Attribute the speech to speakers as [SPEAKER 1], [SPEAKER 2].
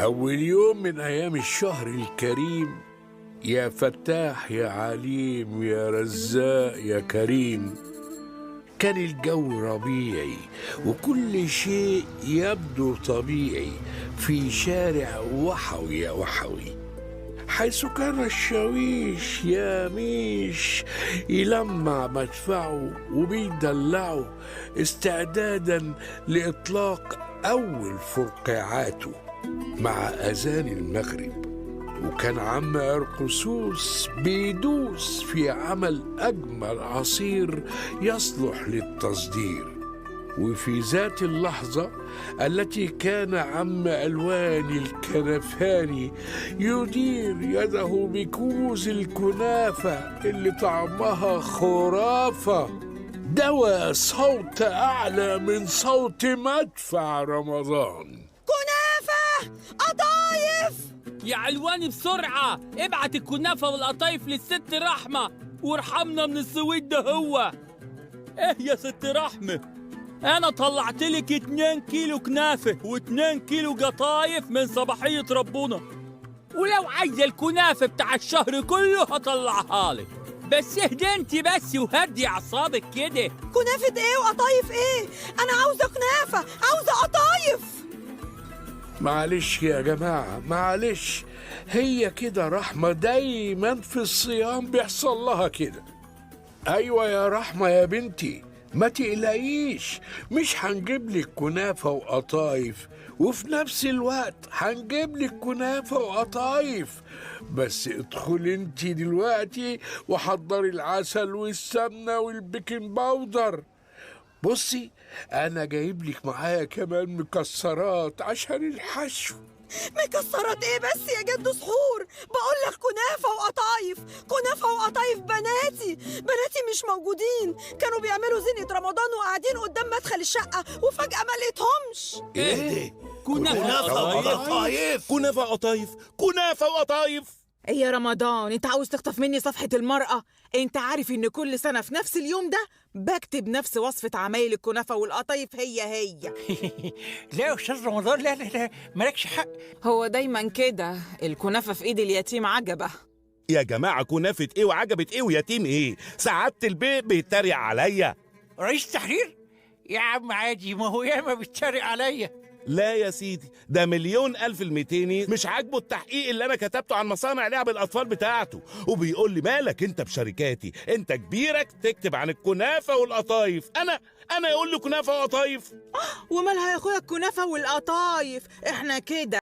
[SPEAKER 1] أول يوم من أيام الشهر الكريم، يا فتاح يا عليم يا رزاق يا كريم، كان الجو ربيعي وكل شيء يبدو طبيعي في شارع وحوي يا وحوي، حيث كان الشاويش يا ميش يلمع مدفعه وبيدلعه استعدادا لإطلاق أول فرقعاته مع أذان المغرب. وكان عم أرقسوس بيدوس في عمل أجمل عصير يصلح للتصدير. وفي ذات اللحظة التي كان عم ألوان الكنفاني يدير يده بكوز الكنافة اللي طعمها خرافة، دوى صوت أعلى من صوت مدفع رمضان.
[SPEAKER 2] كنافة قطايف
[SPEAKER 3] يا علواني بسرعة ابعت الكنافة والقطايف للست رحمة وارحمنا من السويد ده. هو ايه يا ست رحمة، انا طلعت لك 2 كيلو كنافة و2 كيلو قطايف من صباحية ربنا، ولو عايزة الكنافة بتاع الشهر كله هطلعها لك، بس اهدي انت بس وهدي اعصابك كده.
[SPEAKER 2] كنافة ايه وقطايف ايه؟ انا عاوزة كنافة، عاوزة قطايف.
[SPEAKER 1] معلش يا جماعة معلش، هي كده رحمة دايما في الصيام بيحصل لها كده. أيوة يا رحمة يا بنتي، ما تقلقيش، مش هنجيب لك كنافة وقطايف وفي نفس الوقت هنجيب لك كنافة وقطايف، بس ادخلي انت دلوقتي وحضري العسل والسمنة والبيكنج باودر. بصي أنا جايب لك معايا كمان مكسرات عشان الحشو.
[SPEAKER 2] مكسرات ايه بس يا جد سحور؟ بقول لك كنافة وقطايف، كنافة وقطايف. بناتي مش موجودين، كانوا بيعملوا زينة رمضان وقاعدين قدام مدخل الشقة وفجأة ما لقيتهمش.
[SPEAKER 3] ايه ده؟
[SPEAKER 4] كنافة وقطايف، كنافة وقطايف، كنافة وقطايف.
[SPEAKER 5] ايه يا رمضان، انت عاوز تخطف مني صفحة المرأة؟ انت عارف ان كل سنة في نفس اليوم ده بكتب نفس وصفة عمايل الكنافة والقطايف هي
[SPEAKER 6] لا يا استاذ رمضان، لا لا لا، مالكش حق.
[SPEAKER 5] هو دايما كده، الكنافة في ايد اليتيم عجبة.
[SPEAKER 4] يا جماعة كنافة ايه وعجبت ايه ويتيم ايه؟ سعادة البيت بيتريق عليا.
[SPEAKER 6] رئيس تحرير يا عم عادي، ما هو ياما بيتريق عليا.
[SPEAKER 4] لا يا سيدي، ده 1,000,000 مش عاجبه التحقيق اللي انا كتبته عن مصانع لعب الاطفال بتاعته، وبيقول لي مالك انت بشركاتي، انت كبيرك تكتب عن الكنافة والقطايف، انا يقول لي كنافة وقطايف.
[SPEAKER 5] ومالها يا اخويا الكنافة والقطايف؟ احنا كده